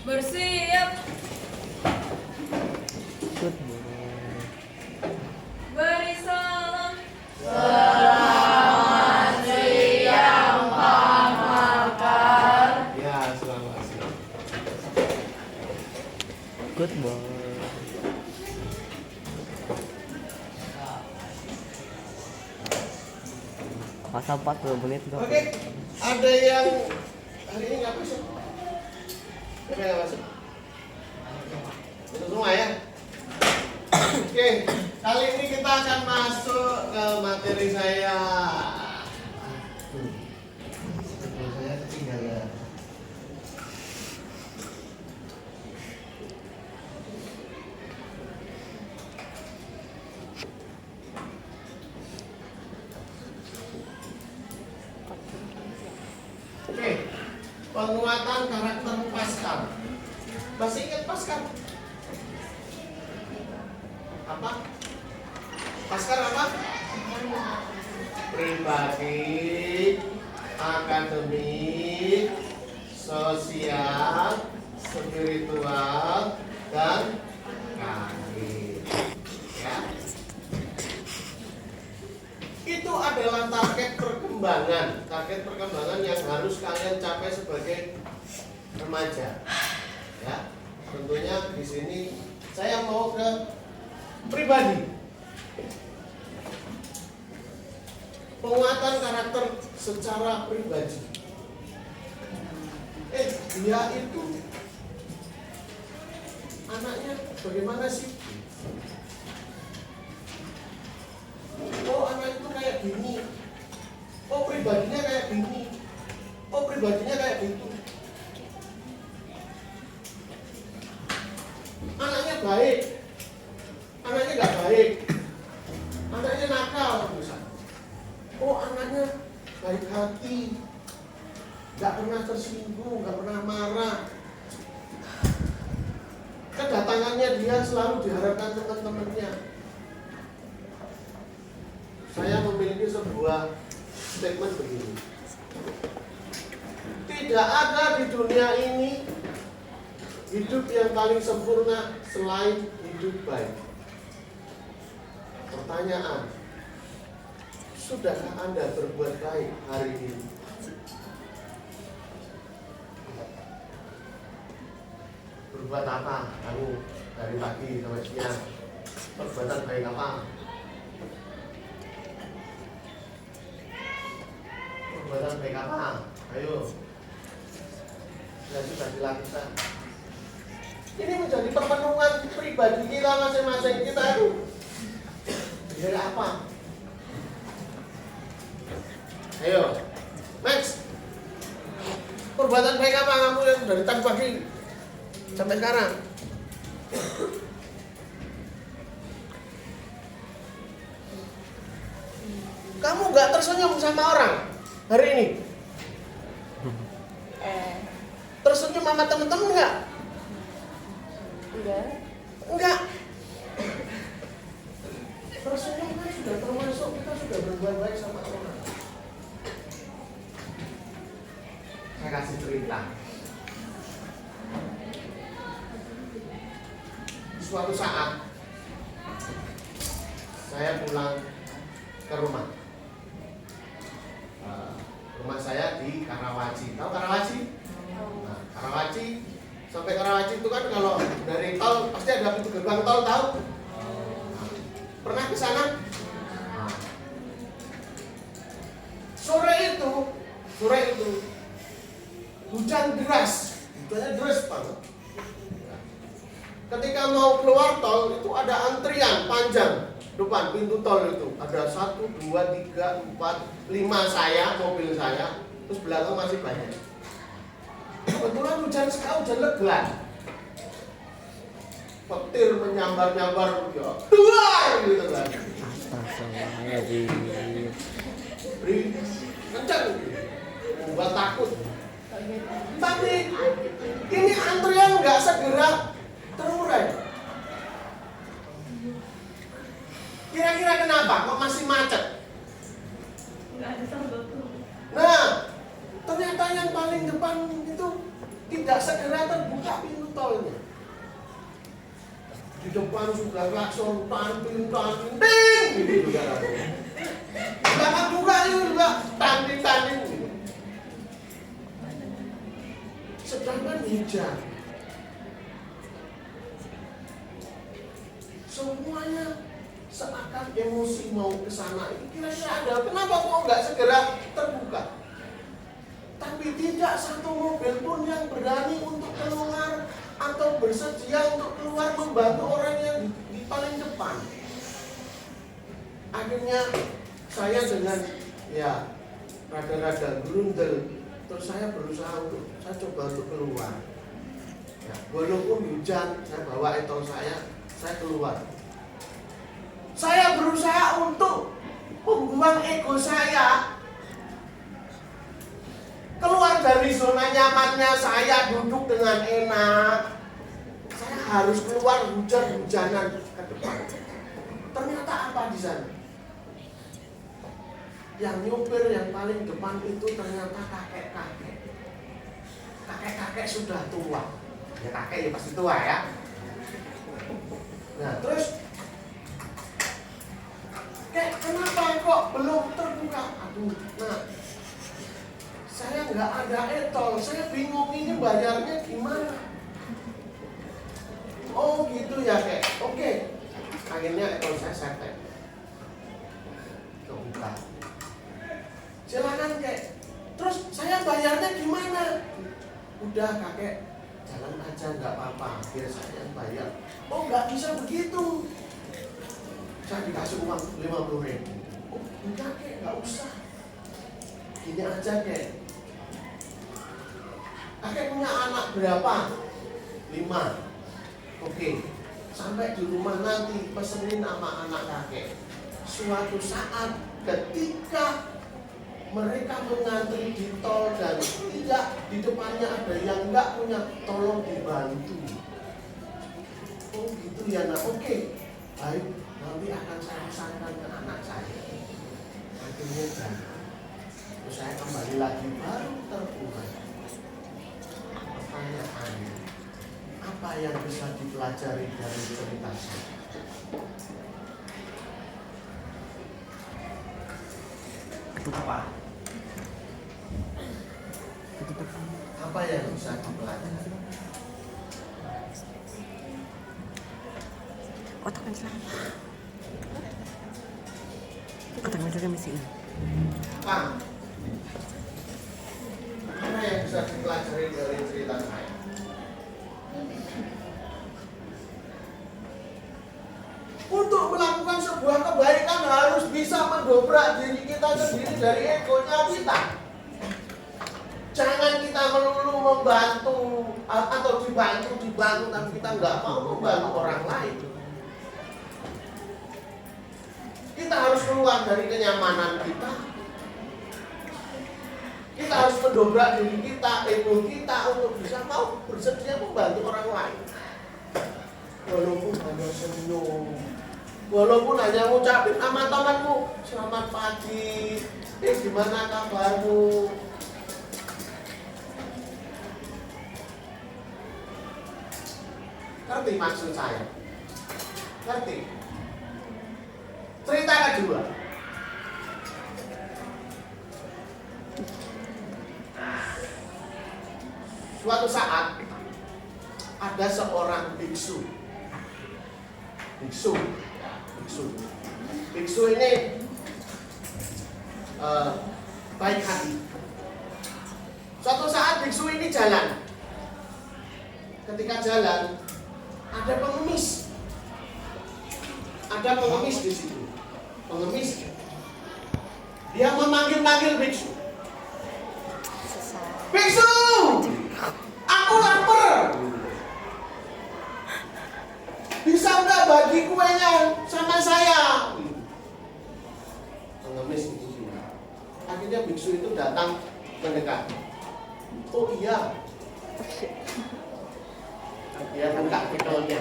Bersiap. Good boy. Beri salam. Selamat siang Pak Makar. Ya, selamat siang. Good boy. Masa 40 menit tuh. Oke, ada yang hari ini nggak masuk? Siapa yang nggak masuk? Itu semua ya. Oke, kali ini kita akan masuk ke materi saya. Saya ketinggalan. Oke, penguatan karakter Pascal. Masih ingat Pascal? Apa? Pascal apa? Pribadi, akademik, sosial, spiritual, dan karir. Ya. Itu adalah target perkembangan yang harus kalian capai sebagai remaja. Ya, tentunya di sini saya mau ke pribadi. Penguatan karakter secara pribadi. Dia itu anaknya bagaimana sih? Oh, anak itu kayak gini. Oh, pribadinya kayak gini. Oh, pribadinya kayak gitu. Anaknya baik. Anaknya nggak baik. Anaknya nakal misalnya. Oh, anaknya baik hati. Nggak pernah tersinggung, nggak pernah marah. Kedatangannya dia selalu diharapkan teman-temannya. Saya memiliki sebuah statement begini. Tidak ada di dunia ini hidup yang paling sempurna selain hidup baik. Pertanyaan, sudahkah Anda berbuat baik hari ini? Berbuat apa kamu dari pagi sampai siang? Perbuatan baik apa? Perbuatan baik apa? Ayo. Sudah dilakukan. Ini menjadi pemenuhan pribadi kita masing-masing. Kita itu dari apa? Ayo, Max. Perbuatan baik apa kamu yang dari tadi pagi sampai sekarang? Kamu nggak tersenyum sama orang hari ini? Tersenyum sama temen-temen nggak? Enggak. Tersenyum kan sudah termasuk kita sudah berbuat baik sama orang. Saya kasih cerita. Suatu saat saya pulang ke rumah. Rumah saya di Karawaci. Tahu Karawaci? Nah, Karawaci sampai Karawaci itu kan kalau dari tol pasti ada pintu gerbang tol, tahu? Pernah ke sana? Sore itu hujan deras banget. Ketika mau keluar tol itu ada antrian panjang depan pintu tol itu. Ada 1, 2, 3, 4, 5 saya, mobil saya, terus belakang masih banyak. Kebetulan hujan lebat. Petir menyambar-nyambar ya. Duar gitu kan. Astagfirullahaladzim. Beri kencang. Buat takut. Tapi ini antrian nggak segera terurai. Kira-kira kenapa kok masih macet? Nggak ada sambal tuh. Nah, ternyata yang paling depan itu tidak segera terbuka pintu tolnya. Di depan sudah klakson, tantin, ting, gitu juga. Di belakang juga tantin, gitu. Sedangkan hujan, semuanya seakan emosi mau ke sana. Kira-kira ada kenapa kok nggak segera terbuka? Tapi tidak satu mobil pun yang berani untuk keluar atau bersedia untuk keluar membantu orang yang di paling depan. Akhirnya saya dengan rada-rada grundel, terus saya berusaha saya coba untuk keluar. Ya, walaupun hujan, saya bawa etol saya keluar. Saya berusaha untuk membuang ego saya, keluar dari zona nyamannya saya duduk dengan enak. Saya harus keluar hujan-hujanan ke depan. Ternyata apa di sana? Yang nyopir yang paling depan itu ternyata kakek-kakek. Kakek-kakek sudah tua. Ya kakek ya pasti tua ya. Nah terus, kenapa kok belum terbuka? Aduh, nah saya nggak ada etol, saya bingung ini bayarnya gimana. Oh gitu ya kek, oke. Akhirnya etol saya setek, kebuka. Silakan kek. Terus saya bayarnya gimana? Udah kakek, jalan aja nggak apa-apa, biar saya yang bayar. Oh nggak bisa begitu. Saya dikasih uang 50.000. Oh enggak kek, nggak usah. Gini aja kek. Kakek punya anak berapa? 5. Oke. Sampai di rumah nanti pesenin sama anak kakek. Suatu saat ketika mereka mengantri di tol dan tidak di depannya ada yang enggak punya, tolong dibantu. Oh gitu ya nak. Oke. Baik, nanti akan saya pesankan ke anak saya. Akhirnya jadi. Terus saya kembali lagi baru terbuka. Pertanyaannya, apa yang bisa dipelajari dari cerita saya? Apa? Apa yang bisa dipelajari? Otaknya silakan. Otaknya juga misi ini. Apa yang bisa dipelajari dari cerita saya? Untuk melakukan sebuah kebaikan harus bisa mendobrak diri kita sendiri dari egonya kita. Jangan kita melulu membantu atau dibantu tapi kita nggak mau membantu orang lain. Kita harus keluar dari kenyamanan kita. Kita harus mendobrak diri kita, ego kita untuk bisa mau bersedia membantu orang lain. Walaupun hanya senyum, walaupun hanya ngucapin sama temanmu, selamat pagi, gimana kabarmu? Ngerti maksud saya? Ngerti? Cerita kedua. Suatu saat ada seorang biksu. Biksu ini baik hati. Suatu saat biksu ini jalan. Ketika jalan, ada pengemis. Ada pengemis di situ. Pengemis. Dia memanggil-manggil biksu. Biksu! Aku lapar. Bisa nggak bagi kuenya sama saya? Pengemis itu sih. Akhirnya biksu itu datang mendekat. Oh iya. Dia buka bekalnya.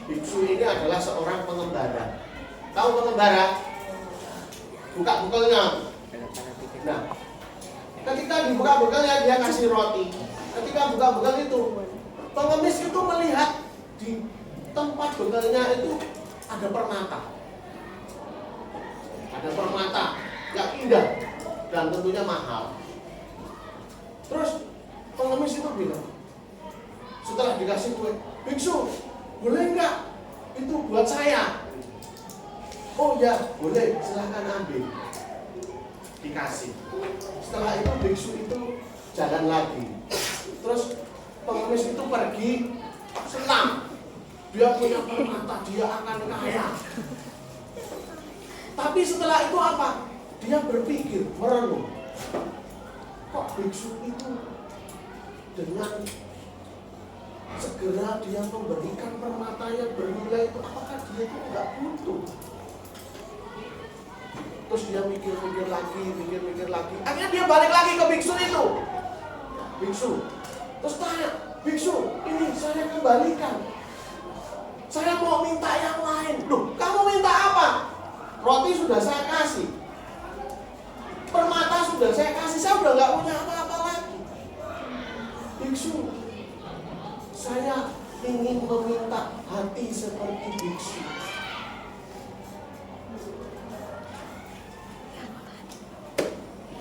Biksu ini adalah seorang pengembara. Tahu pengembara? Buka bekalnya. Nah, ketika dibuka bekalnya dia kasih roti. ketika buka bekal itu, pengemis itu melihat di tempat bekalnya itu ada permata. Ada permata yang indah dan tentunya mahal. Terus pengemis itu bilang, setelah dikasih kue, biksu, boleh nggak itu buat saya? Oh ya, boleh, silahkan ambil. Dikasih. Setelah itu biksu itu jalan lagi. Terus pengemis itu pergi, senang. Dia punya permata, dia akan kaya. Tapi setelah itu apa? Dia berpikir, merenung. Kok biksu itu dengan segera dia memberikan permata yang bernilai itu, apakah dia itu nggak butuh? Terus dia mikir-mikir lagi. Akhirnya dia balik lagi ke biksu itu. Biksu. Terus tanya, biksu, ini saya kembalikan. Saya mau minta yang lain. Loh, kamu minta apa? Roti sudah saya kasih. Permata sudah saya kasih. Saya udah nggak punya apa-apa lagi. Biksu, saya ingin meminta hati seperti biksu.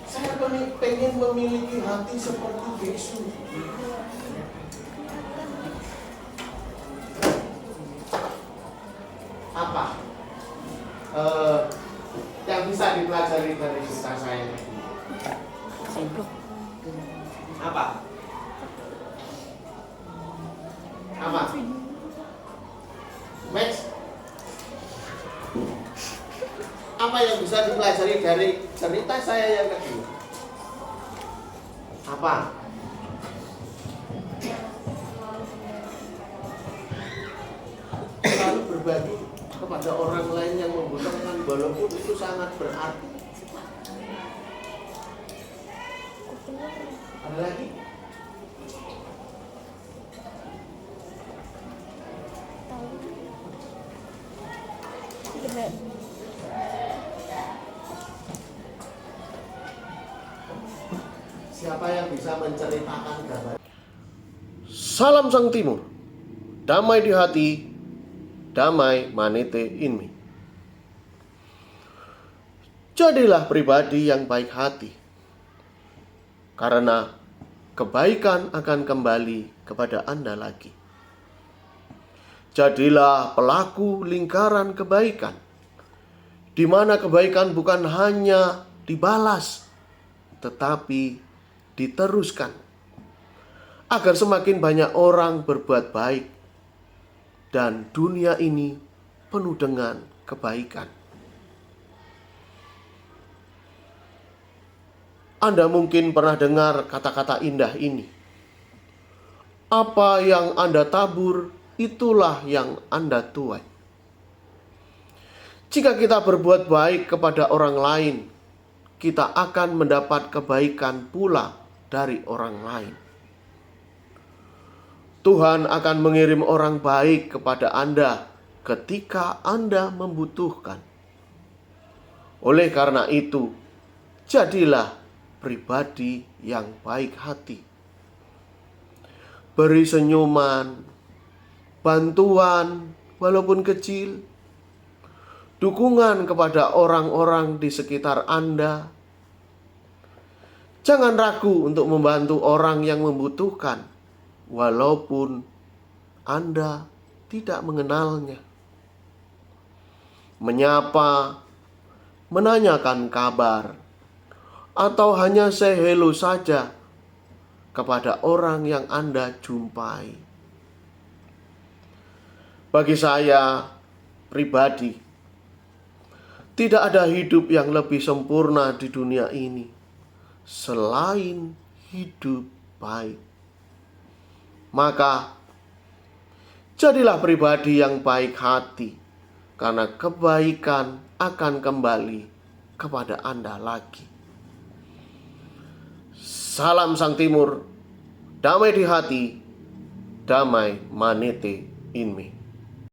Saya pengen memiliki hati seperti biksu. Apa yang bisa dipelajari dari kisah saya ini? Apa? Max? Apa yang bisa dipelajari dari cerita saya yang kedua? Apa? Selalu berbagi kepada orang lain yang membutuhkan, walaupun itu sangat berarti. Ada lagi? Siapa yang bisa menceritakan gambar? Salam Sang Timur, damai di hati, damai manete inmi. Jadilah pribadi yang baik hati, karena kebaikan akan kembali kepada Anda lagi. Jadilah pelaku lingkaran kebaikan, di mana kebaikan bukan hanya dibalas, tetapi diteruskan, agar semakin banyak orang berbuat baik dan dunia ini penuh dengan kebaikan. Anda mungkin pernah dengar kata-kata indah ini. Apa yang Anda tabur, itulah yang Anda tuai. Jika kita berbuat baik kepada orang lain, kita akan mendapat kebaikan pula dari orang lain. Tuhan akan mengirim orang baik kepada Anda ketika Anda membutuhkan. Oleh karena itu, jadilah pribadi yang baik hati. Beri senyuman, bantuan walaupun kecil, dukungan kepada orang-orang di sekitar Anda. Jangan ragu untuk membantu orang yang membutuhkan, walaupun Anda tidak mengenalnya. Menyapa, menanyakan kabar, atau hanya say hello saja kepada orang yang Anda jumpai. Bagi saya pribadi, tidak ada hidup yang lebih sempurna di dunia ini selain hidup baik. Maka jadilah pribadi yang baik hati, karena kebaikan akan kembali kepada Anda lagi. Salam Sang Timur, damai di hati, damai manete inmi.